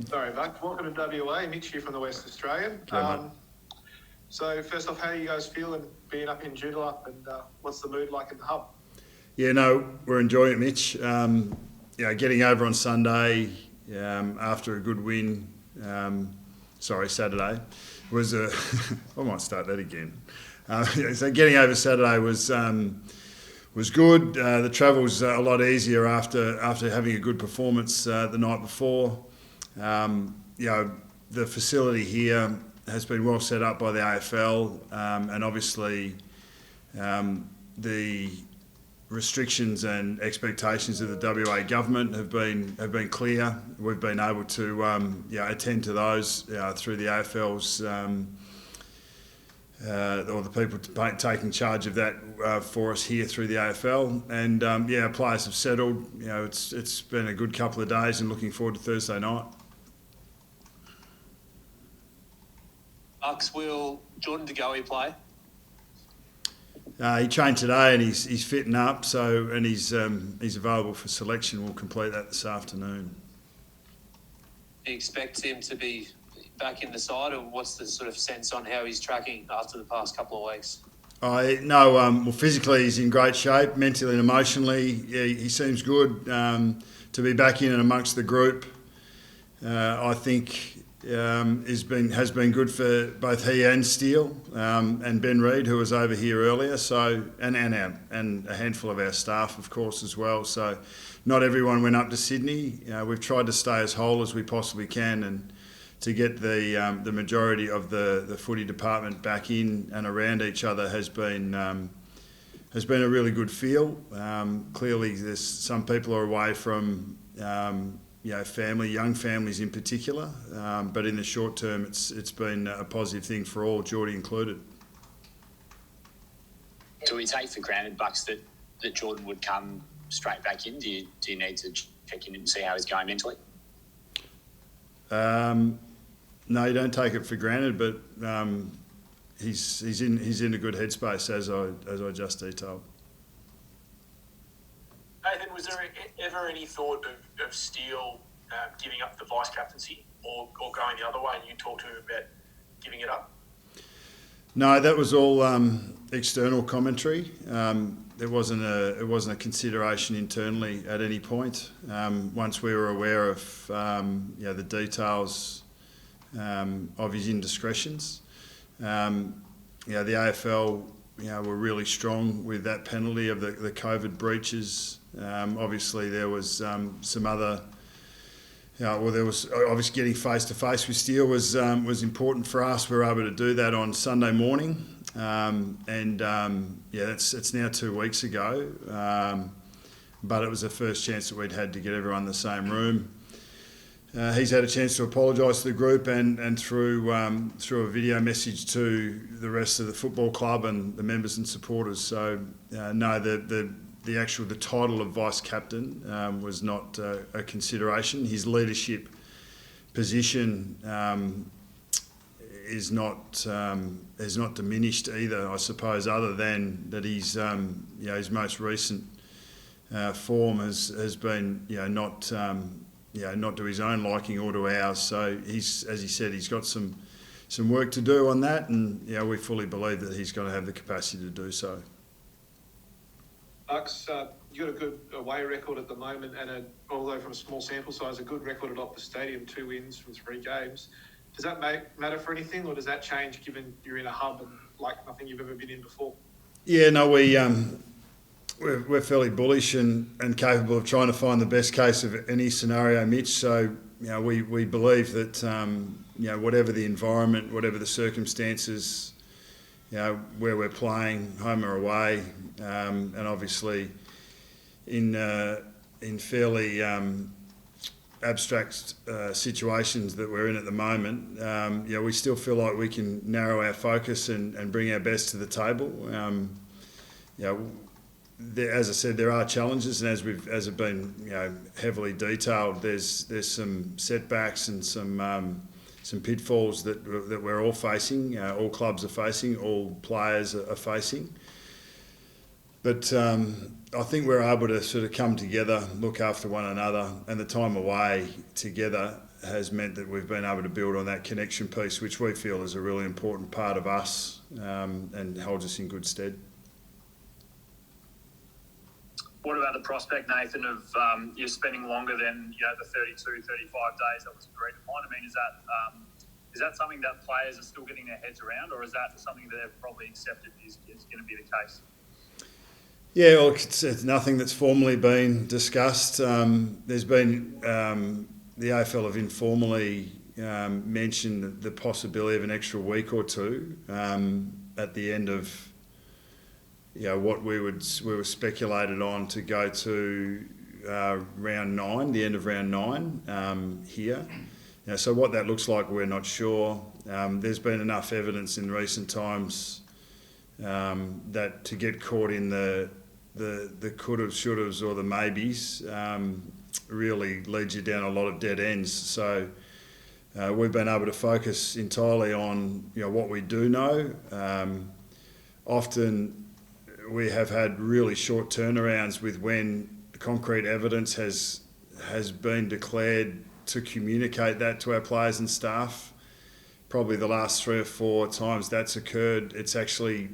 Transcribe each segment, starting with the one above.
Sorry, Buck. Welcome to WA. Mitch here from the West Australian. So first off, how are you guys feeling being up in Joondalup, and what's the mood like in the hub? Yeah, no, we're enjoying it, Mitch. Getting over on Sunday after a good win, Saturday, was a... I might start that again. So getting over Saturday was good. The travel's a lot easier after having a good performance the night before. The facility here has been well set up by the AFL, and obviously the restrictions and expectations of the WA government have been clear. We've been able to attend to those through the AFL's or the people taking charge of that for us here through the AFL. And players have settled. It's been a good couple of days, and looking forward to Thursday night. Bucks, will Jordan De Goey play? He trained today and he's fitting up, and he's available for selection. We'll complete that this afternoon. Do you expect him to be back in the side, or what's the sort of sense on how he's tracking after the past couple of weeks? Well, physically he's in great shape, mentally and emotionally. Yeah, he seems good to be back in and amongst the group. I think has been good for both he and Steele and Ben Reid, who was over here earlier. So and a handful of our staff, of course, as well. So not everyone went up to Sydney. We've tried to stay as whole as we possibly can, and to get the majority of the footy department back in and around each other has been a really good feel. Clearly, there's some people are away from young families in particular, but in the short term, it's been a positive thing for all, Geordie included. Do we take for granted, Bucks, that Jordan would come straight back in? Do you need to check in and see how he's going mentally? No, you don't take it for granted, but he's in a good headspace, as I just detailed. Nathan, was there ever any thought of Steele giving up the vice captaincy or going the other way, and you talked to him about giving it up? No, that was all external commentary. It wasn't a consideration internally at any point. Once we were aware of the details of his indiscretions, the AFL were really strong with that penalty of the COVID breaches. Obviously, there was some other. There was obviously getting face to face with Steele was important for us. We were able to do that on Sunday morning, it's now 2 weeks ago. But it was the first chance that we'd had to get everyone in the same room. He's had a chance to apologise to the group and through a video message to the rest of the football club and the members and supporters. So the title of vice captain was not a consideration. His leadership position is not diminished either, I suppose, other than that his most recent form has been not to his own liking or to ours. So as he said, he's got some work to do on that, and we fully believe that he's going to have the capacity to do so. Bucks, you've got a good away record at the moment, and although from a small sample size, a good record at Optus Stadium, 2 wins from 3 games. Does that matter for anything, or does that change given you're in a hub and like nothing you've ever been in before? Yeah, no, we're fairly bullish and capable of trying to find the best case of any scenario, Mitch. So we believe that whatever the environment, whatever the circumstances, where we're playing, home or away, and obviously in fairly abstract situations that we're in at the moment, we still feel like we can narrow our focus and bring our best to the table. As I said, there are challenges, and as have been heavily detailed, there's some setbacks and some pitfalls that we're all facing, all clubs are facing, all players are facing. But I think we're able to sort of come together, look after one another, and the time away together has meant that we've been able to build on that connection piece, which we feel is a really important part of us and holds us in good stead. What about the prospect, Nathan, of you're spending longer than the 32, 35 days that was agreed upon? I mean, is that something that players are still getting their heads around, or is that something that they've probably accepted is going to be the case? Yeah, well, it's nothing that's formally been discussed. There's been the AFL have informally mentioned the possibility of an extra week or two at the end of what we were speculated on to go to round 9, the end of round 9 here. So what that looks like, we're not sure. There's been enough evidence in recent times that to get caught in the could've, should'ves or the maybes really leads you down a lot of dead ends. So we've been able to focus entirely on what we do know. Often we have had really short turnarounds with when concrete evidence has been declared to communicate that to our players and staff. Probably the last 3 or 4 times that's occurred, it's actually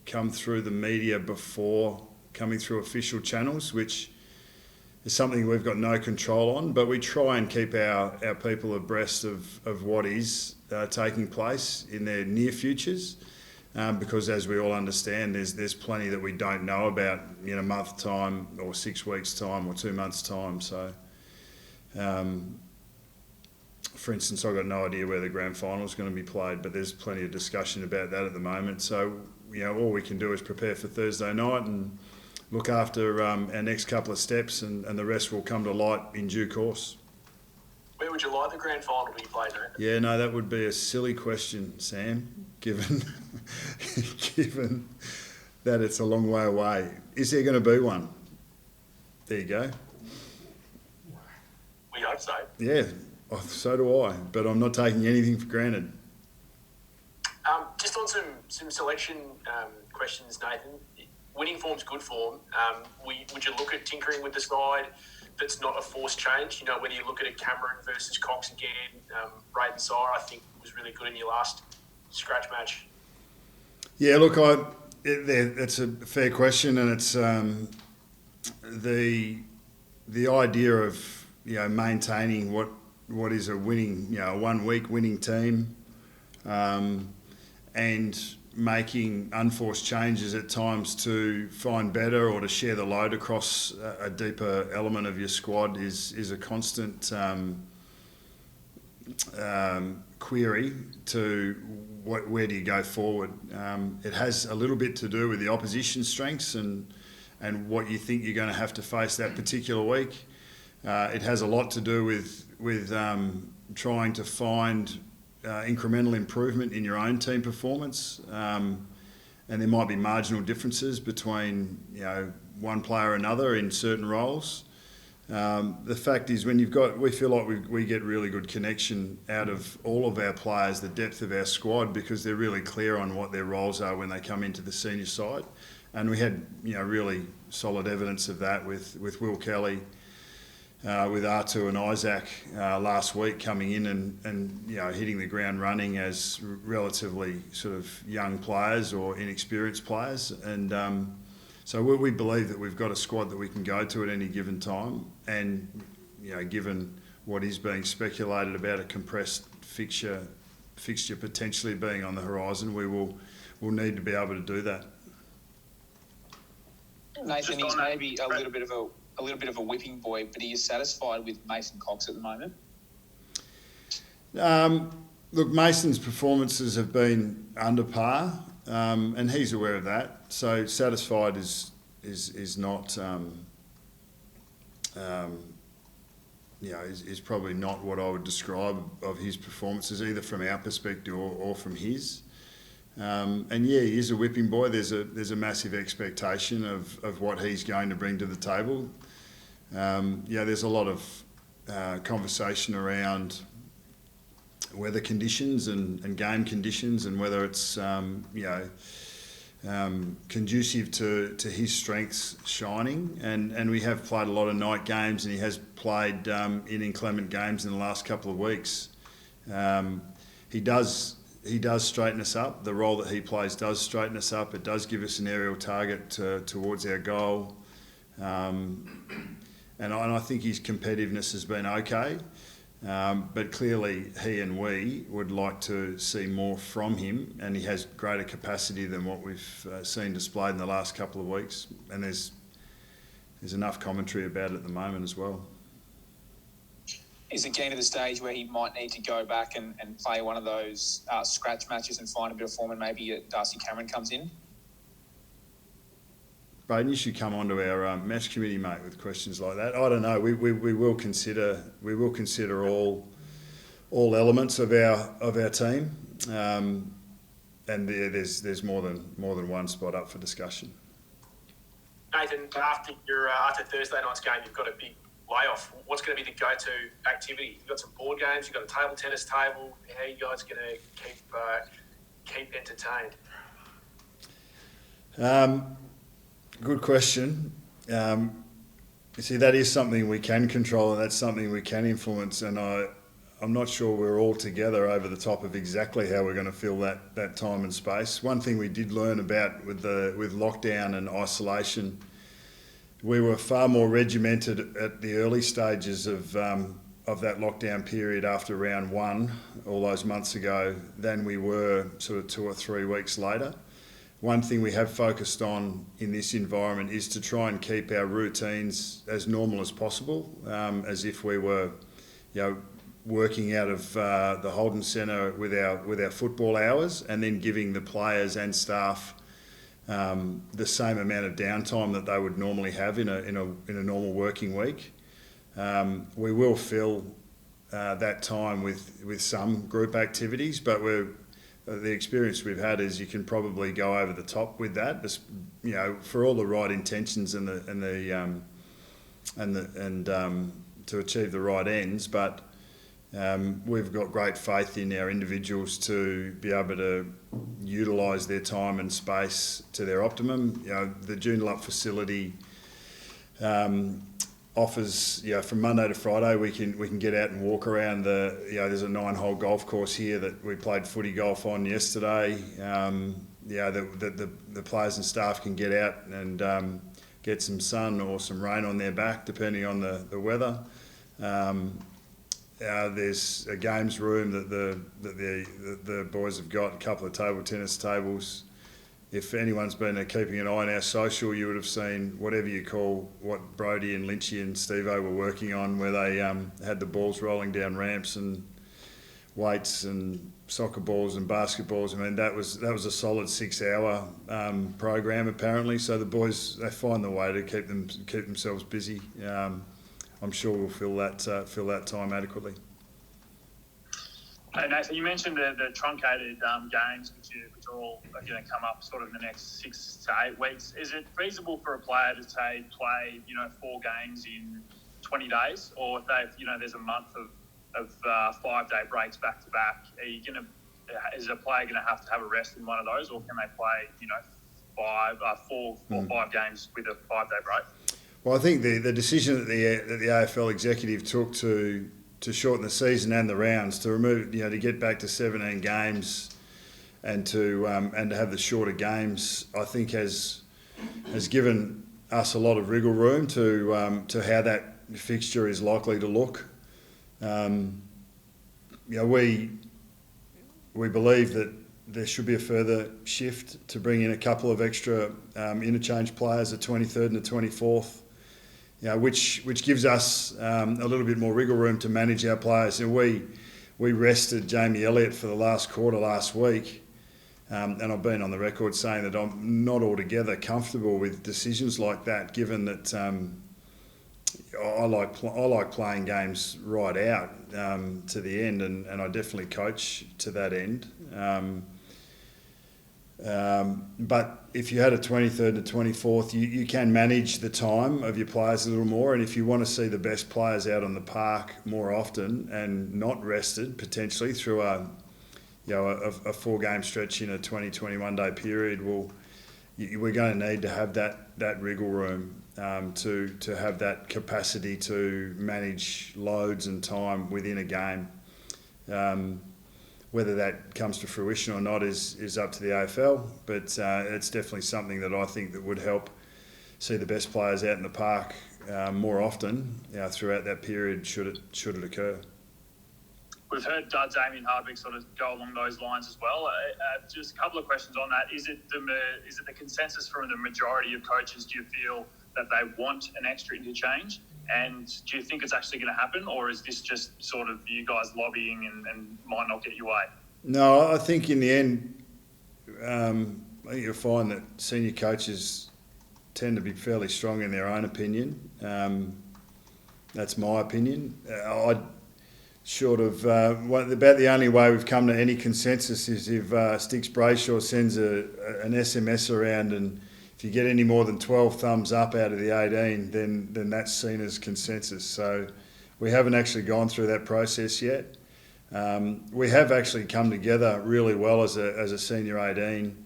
come through the media before coming through official channels, which is something we've got no control on, but we try and keep our people abreast of what is taking place in their near futures, because as we all understand, there's plenty that we don't know about in a month's time or 6 weeks' time or 2 months' time. So, for instance, I've got no idea where the grand final is going to be played, but there's plenty of discussion about that at the moment. So, all we can do is prepare for Thursday night and look after our next couple of steps, and the rest will come to light in due course. Where would you like the grand final to be played, Nathan? Yeah, no, that would be a silly question, Sam, given that it's a long way away. Is there going to be one? There you go. We hope so. Yeah, so do I, but I'm not taking anything for granted. Just on some selection questions, Nathan. Winning form's good form. Would you look at tinkering with the side that's not a forced change? Whether you look at a Cameron versus Cox again, Braden Sire, I think, was really good in your last scratch match. Yeah, look, that's a fair question, and it's the idea of maintaining what is a winning, a 1 week winning team, and making unforced changes at times to find better or to share the load across a deeper element of your squad is a constant query to where do you go forward. It has a little bit to do with the opposition strengths and what you think you're going to have to face that particular week. It has a lot to do with trying to find incremental improvement in your own team performance, and there might be marginal differences between one player or another in certain roles. The fact is, we feel like we get really good connection out of all of our players, the depth of our squad, because they're really clear on what their roles are when they come into the senior side, and we had really solid evidence of that with Will Kelly, with Artu and Isaac last week coming in and hitting the ground running as relatively sort of young players or inexperienced players. And so we believe that we've got a squad that we can go to at any given time. And, given what is being speculated about a compressed fixture potentially being on the horizon, we'll need to be able to do that. Nathan, he's maybe a little bit of a whipping boy, but are you satisfied with Mason Cox at the moment? Look, Mason's performances have been under par, and he's aware of that. So satisfied is not, is probably not what I would describe of his performances, either from our perspective or from his. And he is a whipping boy. There's a massive expectation of what he's going to bring to the table. There's a lot of conversation around weather conditions and game conditions, and whether it's conducive to his strengths shining, and we have played a lot of night games, and he has played in inclement games in the last couple of weeks. He does straighten us up. The role that he plays does straighten us up. It does give us an aerial target towards our goal, and I think his competitiveness has been okay. But clearly he and we would like to see more from him, and he has greater capacity than what we've seen displayed in the last couple of weeks, and there's enough commentary about it at the moment as well. Is it getting to the stage where he might need to go back and play one of those scratch matches and find a bit of form, and maybe Darcy Cameron comes in? Braden, you should come onto our match committee, mate, with questions like that. I don't know. We will consider all elements of our team, and there's more than one spot up for discussion. Nathan, after Thursday night's game, you've got a big layoff. What's going to be the go-to activity? You've got some board games. You've got a table tennis table. How are you guys going to keep entertained? Good question. You see, that is something we can control, and that's something we can influence, and I'm not sure we're all together over the top of exactly how we're going to fill that time and space. One thing we did learn about with lockdown and isolation, we were far more regimented at the early stages of that lockdown period after round one, all those months ago, than we were sort of 2 or 3 weeks later. One thing we have focused on in this environment is to try and keep our routines as normal as possible, as if we were, working out of the Holden Centre with our football hours, and then giving the players and staff the same amount of downtime that they would normally have in a normal working week. We will fill that time with some group activities, but the experience we've had is you can probably go over the top with that, for all the right intentions and to achieve the right ends. But we've got great faith in our individuals to be able to utilise their time and space to their optimum. The Joondalup facility offers, from Monday to Friday, we can get out and walk around there's a 9-hole golf course here that we played footy golf on yesterday. The players and staff can get out and get some sun or some rain on their back, depending on the weather. There's a games room that the boys have got, a couple of table tennis tables. If anyone's been keeping an eye on our social, you would have seen whatever you call what Brodie and Lynchy and Steve-O were working on, where they had the balls rolling down ramps and weights and soccer balls and basketballs. I mean, that was a solid 6-hour program apparently. So the boys, they find the way to keep themselves busy. I'm sure we'll fill that time adequately. Hey, Nathan, you mentioned the truncated games, which are all going to come up sort of in the next 6 to 8 weeks. Is it feasible for a player to play 4 games in 20 days, or if there's a month of 5-day breaks back to back? Is a player going to have a rest in one of those, or can they play 4 or 5 games with a 5-day break? Well, I think the decision that the AFL executive took to shorten the season and the rounds, to remove, to get back to 17 games, and to have the shorter games, I think has given us a lot of wriggle room to how that fixture is likely to look. We believe that there should be a further shift to bring in a couple of extra interchange players, the 23rd and the 24th. Which gives us a little bit more wriggle room to manage our players. We rested Jamie Elliott for the last quarter last week, and I've been on the record saying that I'm not altogether comfortable with decisions like that, given that I like playing games right out to the end, and I definitely coach to that end. But if you had a 23rd and 24th, you can manage the time of your players a little more, and if you want to see the best players out on the park more often and not rested potentially through a 4-game stretch in a 20-21 day period, well, we're going to need to have that wriggle room to have that capacity to manage loads and time within a game. Whether that comes to fruition or not is up to the AFL, but it's definitely something that I think that would help see the best players out in the park more often throughout that period should it occur. We've heard Damien Hardwick sort of go along those lines as well. Just a couple of questions on that. Is it the consensus from the majority of coaches, do you feel, that they want an extra interchange? And do you think it's actually going to happen, or is this just sort of you guys lobbying and might not get your way? No, I think in the end, I think you'll find that senior coaches tend to be fairly strong in their own opinion. That's my opinion. I'd sort of about the only way we've come to any consensus is if Sticks Brayshaw sends an SMS around, and if you get any more than 12 thumbs up out of the 18, then that's seen as consensus. So we haven't actually gone through that process yet. We have actually come together really well as a senior 18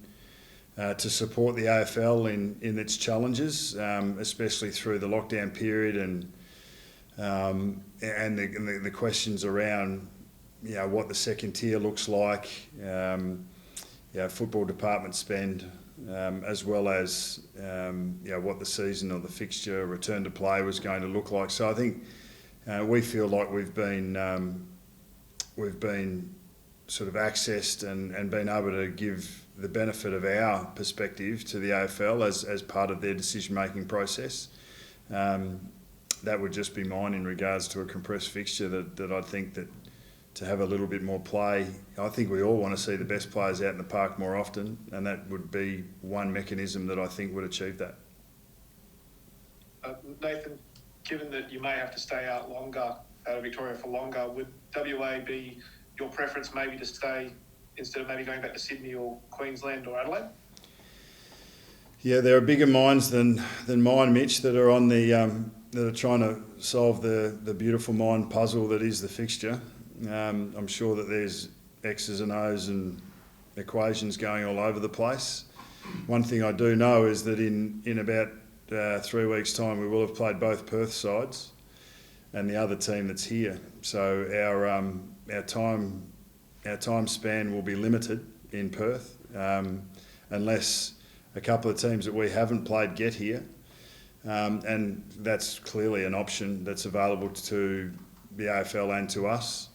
to support the AFL in its challenges, especially through the lockdown period and the questions around what the second tier looks like, football department spend, as well as what the season or the fixture return to play was going to look like. So I think we feel like we've been sort of accessed and been able to give the benefit of our perspective to the AFL as part of their decision-making process. That would just be mine in regards to a compressed fixture that I think that to have a little bit more play, I think we all want to see the best players out in the park more often, and that would be one mechanism that I think would achieve that. Nathan, given that you may have to stay out of Victoria for longer, would WA be your preference maybe to stay instead of maybe going back to Sydney or Queensland or Adelaide? Yeah, there are bigger minds than mine, Mitch, that are on that are trying to solve the beautiful mind puzzle that is the fixture. I'm sure that there's X's and O's and equations going all over the place. One thing I do know is that in about 3 weeks' time we will have played both Perth sides and the other team that's here. So our time span will be limited in Perth unless a couple of teams that we haven't played get here. And that's clearly an option that's available to the AFL and to us.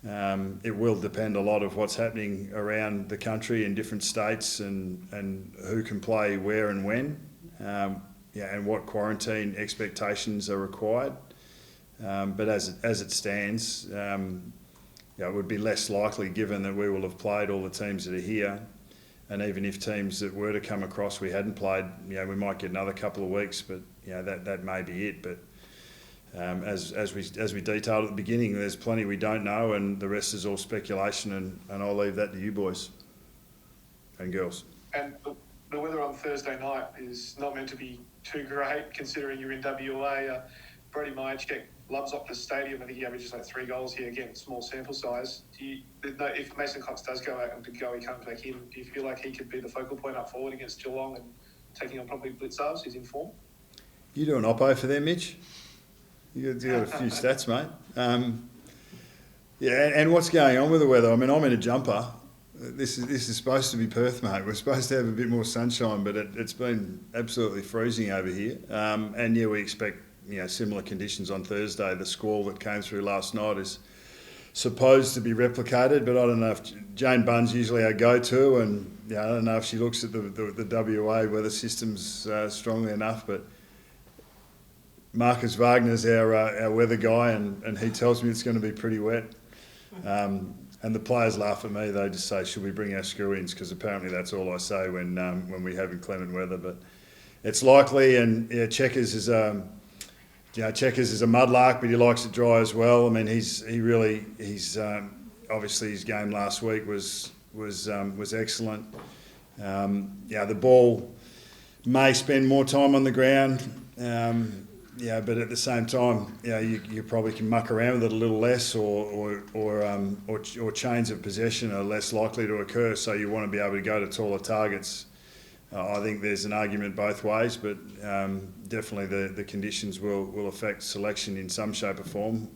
It will depend a lot of what's happening around the country in different states and who can play where and when, and what quarantine expectations are required. But as it stands, it would be less likely, given that we will have played all the teams that are here. And even if teams that were to come across we hadn't played, we might get another couple of weeks, but that may be it. But as we detailed at the beginning, there's plenty we don't know, and the rest is all speculation. And I'll leave that to you boys and girls. And the weather on Thursday night is not meant to be too great, considering you're in WA. Brody Myercheck loves Optus Stadium. I think he averages like 3 goals here. Again, small sample size. If Mason Cox does go out and he comes back in, do you feel like he could be the focal point up forward against Geelong and taking on probably Blitzars? He's in form. You do an oppo for them, Mitch? You got a few stats, mate. And what's going on with the weather? I mean, I'm in a jumper. This is supposed to be Perth, mate. We're supposed to have a bit more sunshine, but it's been absolutely freezing over here. And we expect similar conditions on Thursday. The squall that came through last night is supposed to be replicated, but I don't know if Jane Bunn's usually our go-to, and I don't know if she looks at the WA weather systems strongly enough. But Marcus Wagner's our weather guy, and he tells me it's going to be pretty wet. And the players laugh at me. They just say, "Should we bring our screw-ins?" Because apparently that's all I say when we have inclement weather. But it's likely, and Checkers is Checkers is a mudlark, but he likes it dry as well. I mean, he's obviously his game last week was excellent. The ball may spend more time on the ground. But at the same time, you probably can muck around with it a little less, or chains of possession are less likely to occur. So you want to be able to go to taller targets I think there's an argument both ways, but definitely the conditions will affect selection in some shape or form,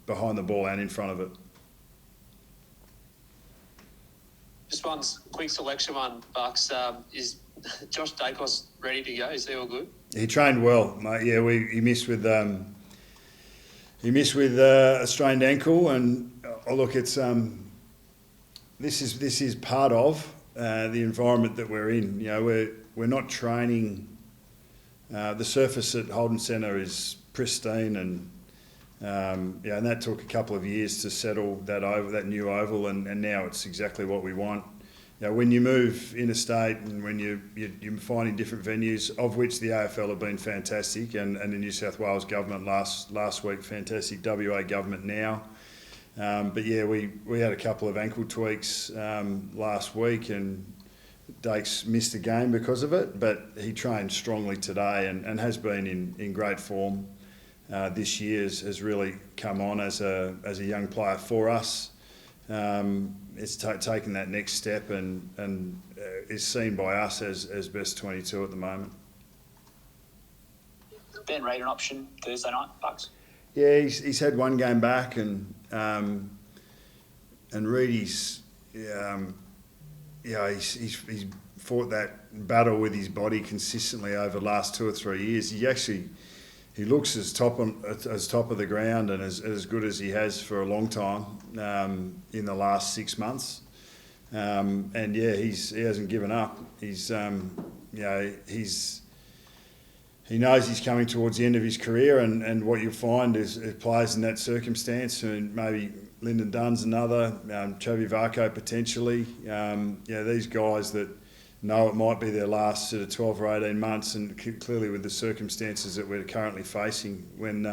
behind the ball and in front of it. Just one quick selection one, Bucks. Is Josh Dacos ready to go? Is he all good? He trained well, mate. Yeah, he missed with a strained ankle, and look, it's this is part of the environment that we're in. You know, we're not training. The surface at Holden Centre is pristine, and and that took a couple of years to settle that new oval, and now it's exactly what we want. You know, when you move interstate and when you're finding different venues, of which the AFL have been fantastic, and the New South Wales government last week, fantastic, WA government now. But yeah, we had a couple of ankle tweaks last week, and Dakes missed a game because of it, but he trained strongly today and has been in great form this year, has really come on as a young player for us. It's taken that next step and is seen by us as best 22 at the moment. Ben Reid an option Thursday night, Bucks? Yeah, he's had one game back, and Reedy's he's fought that battle with his body consistently over the last 2 or 3 years. He looks as top of the ground and as good as he has for a long time in the last 6 months. And yeah, he hasn't given up. He knows he's coming towards the end of his career, and what you'll find is players in that circumstance, and maybe Lyndon Dunn's another, Chavi Varco potentially. These guys that know it might be their last sort of 12 or 18 months, and clearly with the circumstances that we're currently facing, when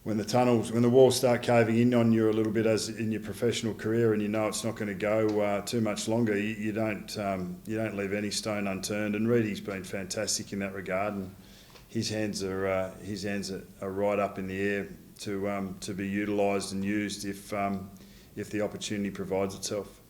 the walls start caving in on you a little bit as in your professional career, and you know it's not going to go too much longer, you don't leave any stone unturned. And Reedy's been fantastic in that regard, and his hands are right up in the air to be utilised and used if the opportunity provides itself.